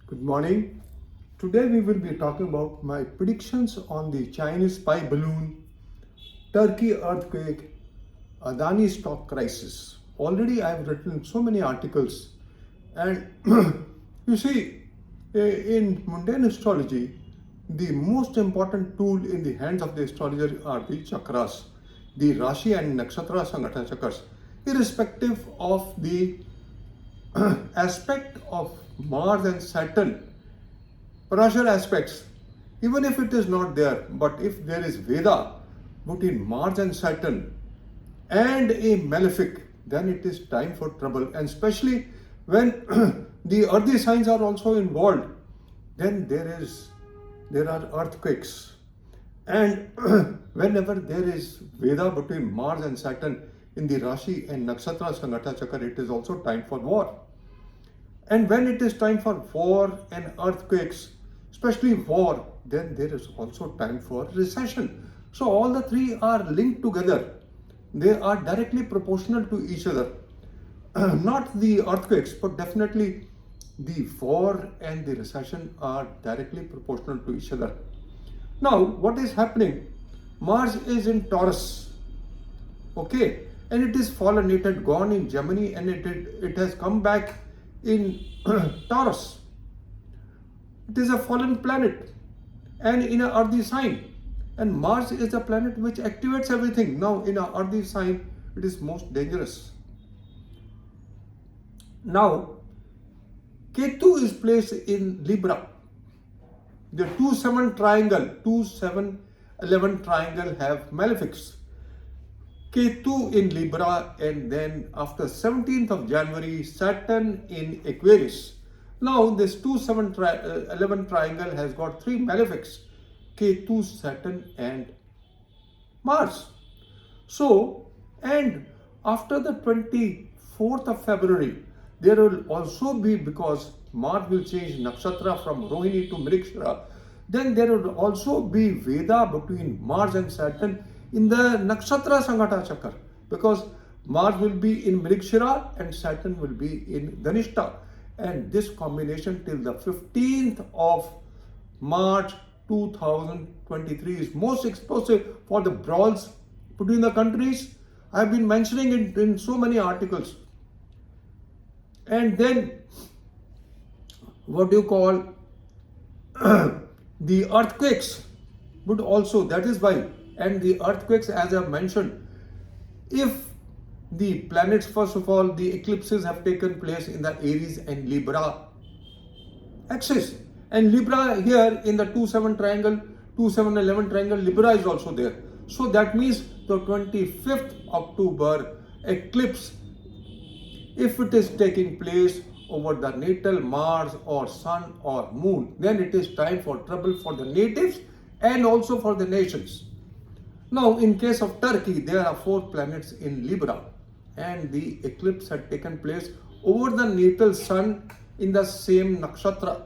Good morning. Today we will be talking about my predictions on the Chinese spy balloon, Turkey earthquake, Adani stock crisis. Already I have written so many articles, and you see, in mundane astrology, the most important tool in the hands of the astrologer are the chakras, the Rashi and Nakshatra Sangata chakras, irrespective of the aspect of Mars and Saturn, pressure aspects, even if it is not there, but if there is Veda between Mars and Saturn and a malefic, then it is time for trouble. And especially when the earthy signs are also involved, then there are earthquakes. And whenever there is Veda between Mars and Saturn in the Rashi and Nakshatra Sangata Chakra, it is also time for war. And when it is time for war and earthquakes, especially war, then there is also time for recession. So all the three are linked together. They are directly proportional to each other. Not the earthquakes, but definitely the war and the recession are directly proportional to each other. Now, what is happening? Mars is in Taurus, okay, and it is fallen. It had gone in Gemini and it has come back in Taurus. It is a fallen planet and in an earthy sign. And Mars is a planet which activates everything. Now, in an earthy sign, it is most dangerous. Now, Ketu is placed in Libra. The 2-7 triangle, 2-7-11 triangle have malefics. Ketu in Libra, and then after 17th of January, Saturn in Aquarius. Now this 2-7-11 triangle has got three malefics, Ketu, Saturn and Mars. So, and after the 24th of February, there will also be, because Mars will change nakshatra from Rohini to Mrigashira, then there will also be Veda between Mars and Saturn in the Nakshatra Sangata Chakra, because Mars will be in Mrigashira and Saturn will be in Dhanishta. And this combination till the 15th of March 2023 is most explosive for the brawls between the countries. I have been mentioning it in so many articles. And then, what do you call, the earthquakes would also, that is why, and the earthquakes, as I have mentioned, if the planets, first of all, the eclipses have taken place in the Aries and Libra axis. And Libra here in the 2-7 triangle, 2-7-11 triangle, Libra is also there. So that means the 25th October eclipse, if it is taking place over the natal Mars or Sun or Moon, then it is time for trouble for the natives and also for the nations. Now, in case of Turkey, there are 4 planets in Libra, and the eclipse had taken place over the natal Sun in the same nakshatra.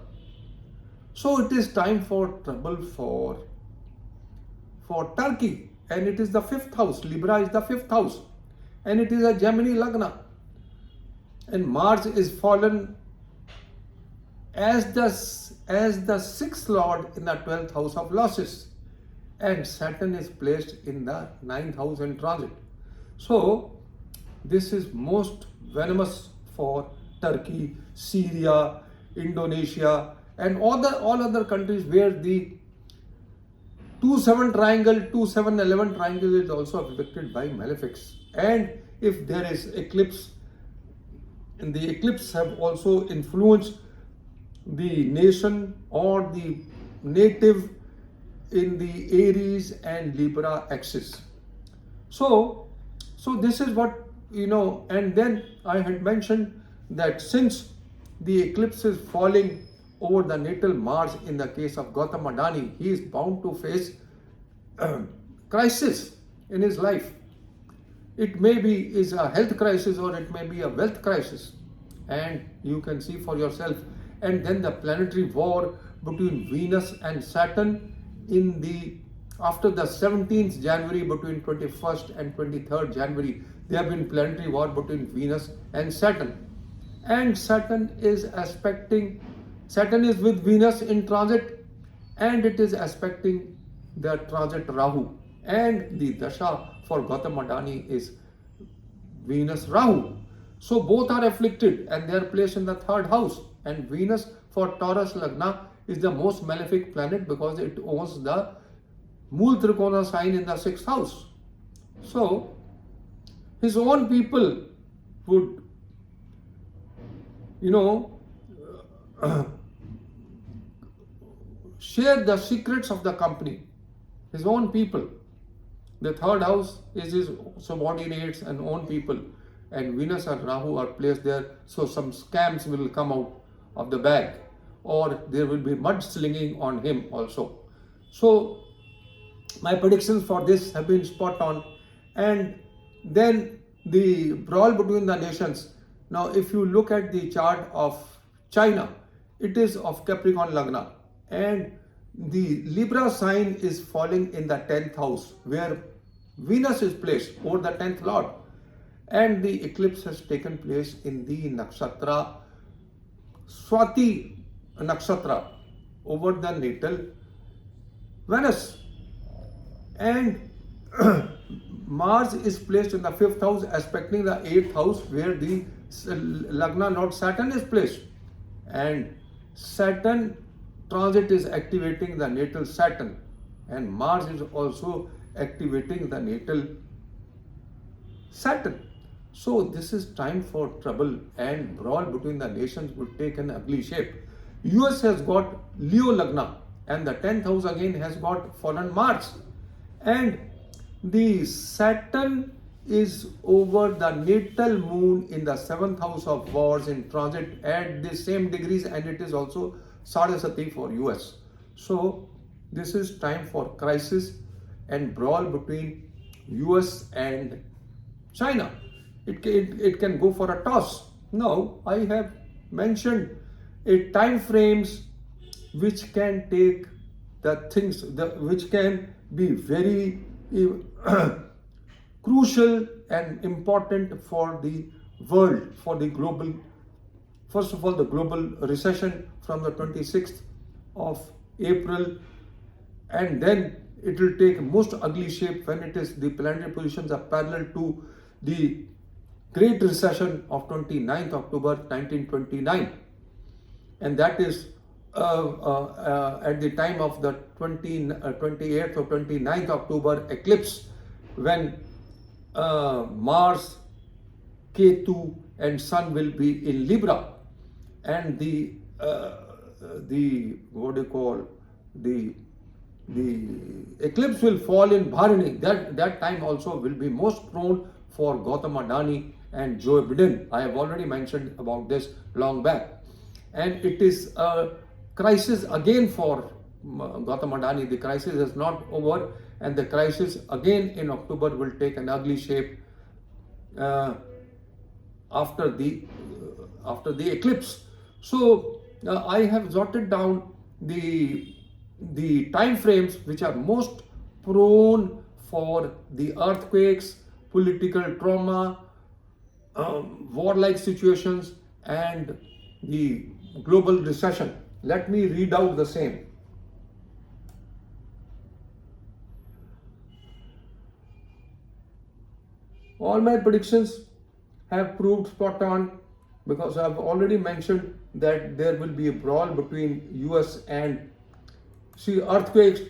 So it is time for trouble for Turkey, and it is the 5th house. Libra is the 5th house, and it is a Gemini Lagna. And Mars is fallen as the 6th lord in the 12th house of losses, and Saturn is placed in the 9th house in transit. So this is most venomous for Turkey, Syria, Indonesia, and all other countries where the 2-7 triangle, 2-7-11 triangle is also affected by malefics. And if there is eclipse, and the eclipse have also influenced the nation or the native in the Aries and Libra axis. So this is what, and then I had mentioned that since the eclipse is falling over the natal Mars in the case of Gautam Adani, he is bound to face crisis in his life. It may be is a health crisis or it may be a wealth crisis, and you can see for yourself. And then the planetary war between Venus and Saturn in the after the 17th January, between 21st and 23rd January, there have been planetary war between Venus and Saturn. And Saturn is aspecting Saturn is with Venus in transit, and it is aspecting the transit Rahu. And the dasha for Gautam Adani is Venus Rahu. So both are afflicted and they are placed in the third house. And Venus for Taurus Lagna is the most malefic planet because it owns the Mool Trikona sign in the sixth house. So his own people would, share the secrets of the company. His own people. The third house is his subordinates and own people. And Venus and Rahu are placed there. So some scams will come out of the bag. Or there will be mudslinging on him also. So my predictions for this have been spot on. And then the brawl between the nations. Now if you look at the chart of China, it is of Capricorn Lagna. And the Libra sign is falling in the 10th house where Venus is placed over the 10th lord. And the eclipse has taken place in the nakshatra Swati nakshatra over the natal Venus. And Mars is placed in the 5th house aspecting the 8th house where the Lagna Lord Saturn is placed. And Saturn transit is activating the natal Saturn, and Mars is also activating the natal Saturn. So this is time for trouble, and brawl between the nations would take an ugly shape. US has got Leo Lagna, and the 10th house again has got fallen Mars. And the Saturn is over the natal moon in the 7th house of wars in transit at the same degrees, and it is also Sadhasati for US. So this is time for crisis and brawl between US and China. It can go for a toss. Now I have mentioned a time frames which can take the things which can be very crucial and important for the world, for the global. First of all, the global recession from the 26th of April, and then it will take most ugly shape when it is the planetary positions are parallel to the Great Recession of 29th October 1929, and that is at the time of the 28th or 29th October eclipse when Mars, Ketu and Sun will be in Libra. And the eclipse will fall in Bharini. That time also will be most prone for Gautam Adani and Joe Biden. I have already mentioned about this long back. And it is a crisis again for Gautam Adani. The crisis is not over, and the crisis again in October will take an ugly shape after the eclipse. So I have jotted down the time frames which are most prone for the earthquakes, political trauma, warlike situations, and the global recession. Let me read out the same. All my predictions have proved spot on because I've already mentioned that there will be a brawl between US and earthquakes,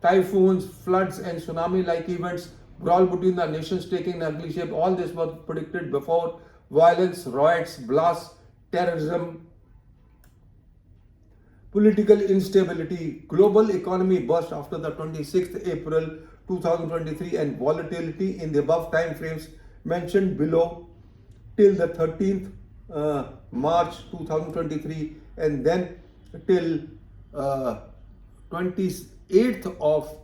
typhoons, floods and tsunami like events, brawl between the nations taking an ugly shape. All this was predicted before. Violence, riots, blasts, terrorism, political instability, global economy burst after the 26th April 2023, and volatility in the above time frames mentioned below till the 13th March 2023, and then till 28th of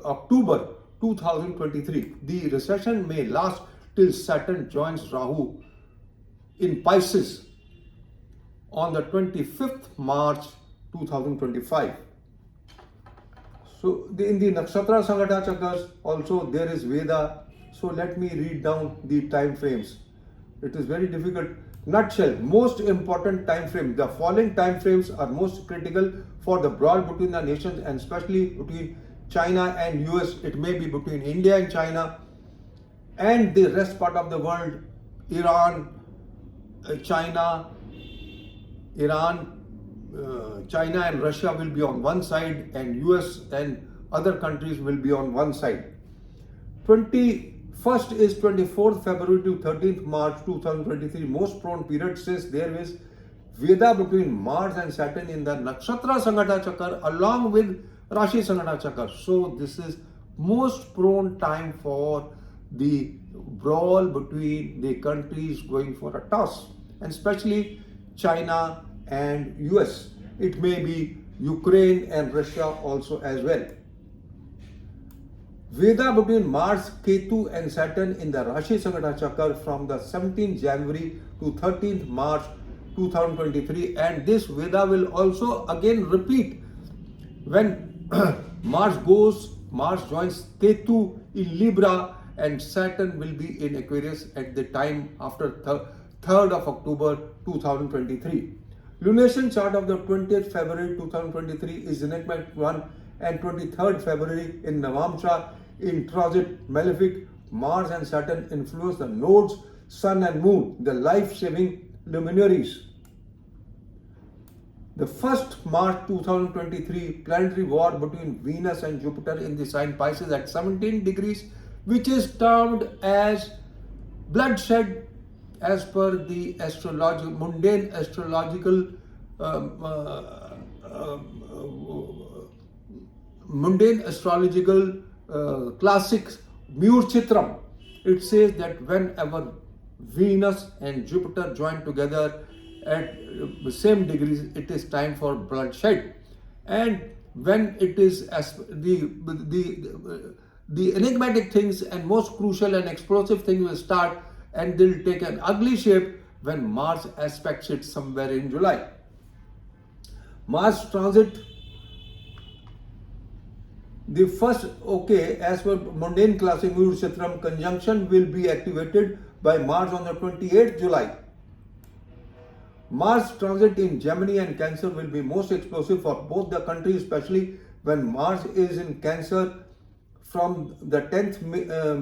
October 2023. The recession may last till Saturn joins Rahu in Pisces on the 25th March 2025. So in the Nakshatra Sangata Chakras also there is Veda. So let me read down the time frames. It is very difficult Nutshell, most important time frame. The following time frames are most critical for the brawl between the nations and especially between China and US. It may be between India and China and the rest part of the world, Iran, China, Iran, China and Russia will be on one side, and US and other countries will be on one side. 21st is 24th February to 13th March 2023, most prone period, since there is Veda between Mars and Saturn in the Nakshatra Sangata Chakra along with Rashi Sangata Chakra. So this is most prone time for the brawl between the countries going for a toss, and especially China and US. It may be Ukraine and Russia also as well. Veda between Mars, Ketu and Saturn in the Rashi Sangata Chakra from the 17th January to 13th March 2023, and this Veda will also again repeat when Mars joins Ketu in Libra, and Saturn will be in Aquarius at the time after 3rd of October 2023. Lunation chart of the 20th February 2023 is enigmatic one, and 23rd February in Navamsha in transit malefic. Mars and Saturn influence the nodes, Sun and Moon, the life-saving luminaries. The 1st March 2023 planetary war between Venus and Jupiter in the sign Pisces at 17 degrees, which is termed as bloodshed as per the mundane astrological classics Mur Chitram. It says that whenever Venus and Jupiter join together at the same degrees, it is time for bloodshed. And when it is the enigmatic things and most crucial and explosive things will start, and they'll take an ugly shape when Mars aspects it somewhere in July. Mars transit, the first, as per mundane classic Mur Chitram, conjunction will be activated by Mars on the 28th July. Mars transit in Gemini and Cancer will be most explosive for both the countries, especially when Mars is in Cancer from the 10th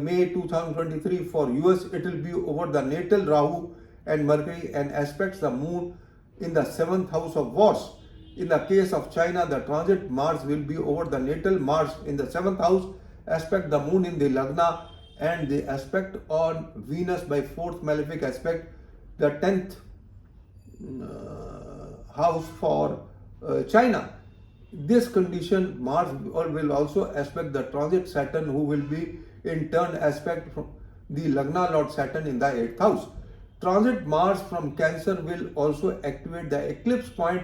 May 2023. For US, it will be over the natal Rahu and Mercury and aspects the Moon in the 7th house of Wars. In the case of China, the transit Mars will be over the natal Mars in the 7th house, aspect the Moon in the Lagna, and the aspect on Venus by 4th malefic aspect, the 10th house for China. This condition, Mars will also aspect the transit Saturn, who will be in turn aspect from the Lagna Lord Saturn in the 8th house. Transit Mars from Cancer will also activate the eclipse point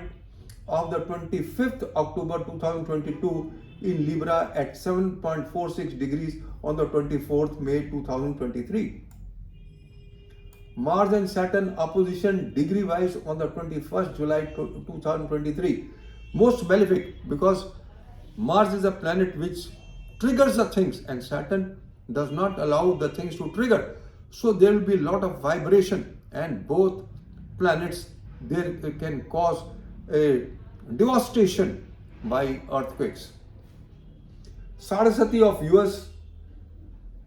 of the 25th October 2022 in Libra at 7.46 degrees on the 24th May 2023. Mars and Saturn opposition degree wise on the 21st July 2023. Most malefic because Mars is a planet which triggers the things and Saturn does not allow the things to trigger. So there will be a lot of vibration, and both planets there can cause a devastation by earthquakes. Saraswati of US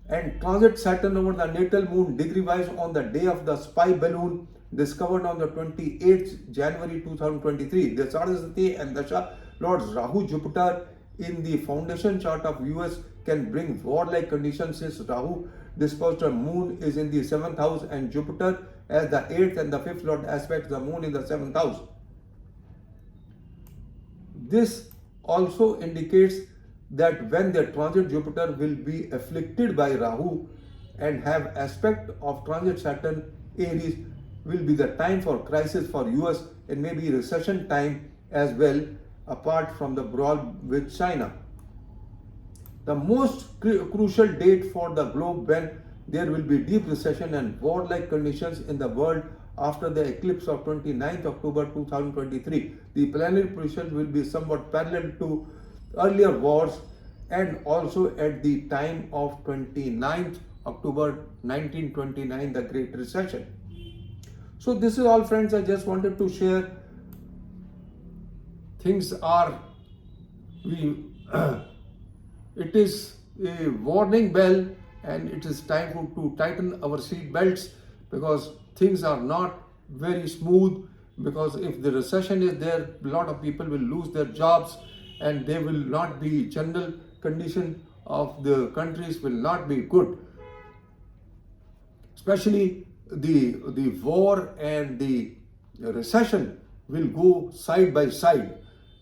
and transit Saturn over the natal moon degree wise on the day of the spy balloon discovered on the 28th January 2023. The Saraswati and Dasha Lords Rahu Jupiter in the foundation chart of US can bring warlike conditions, since Rahu disposed of Moon is in the 7th house and Jupiter as the 8th and the 5th Lord aspects the Moon in the 7th house. This also indicates that when the transit Jupiter will be afflicted by Rahu and have aspect of transit Saturn, Aries will be the time for crisis for US and maybe recession time as well, apart from the brawl with China. The most crucial date for the globe when there will be deep recession and war-like conditions in the world after the eclipse of 29th October 2023. The planetary position will be somewhat parallel to earlier wars and also at the time of 29th October 1929, the Great Recession. So this is all, friends. I just wanted to share. Things are, we it is a warning bell, and it is time to tighten our seat belts, because things are not very smooth. Because if the recession is there, a lot of people will lose their jobs, and they will not be, general condition of the countries will not be good. Especially the war and the recession will go side by side,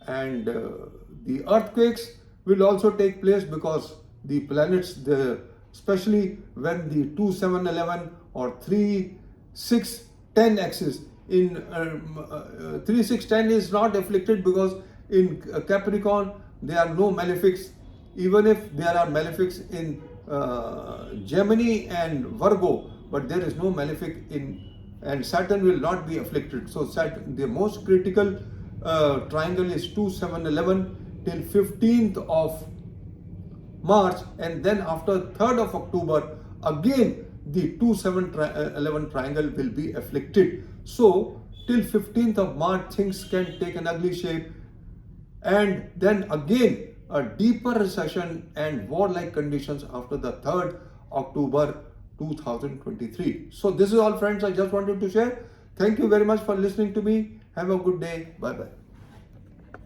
and the earthquakes will also take place, because the planets, especially when the 2, 7, 11 or 3, 6, 10 axis in 3, 6, 10 is not afflicted, because in Capricorn there are no malefics. Even if there are malefics in Gemini and Virgo, but there is no malefic in, and Saturn will not be afflicted. So Saturn, the most critical triangle is 2, 7, 11 till 15th of March, and then after 3rd of October, again the 2, 7, 11 triangle will be afflicted. So till 15th of March, things can take an ugly shape, and then again a deeper recession and war-like conditions after the 3rd October 2023. So this is all, friends. I just wanted to share. Thank you very much for listening to me. Have a good day. Bye bye.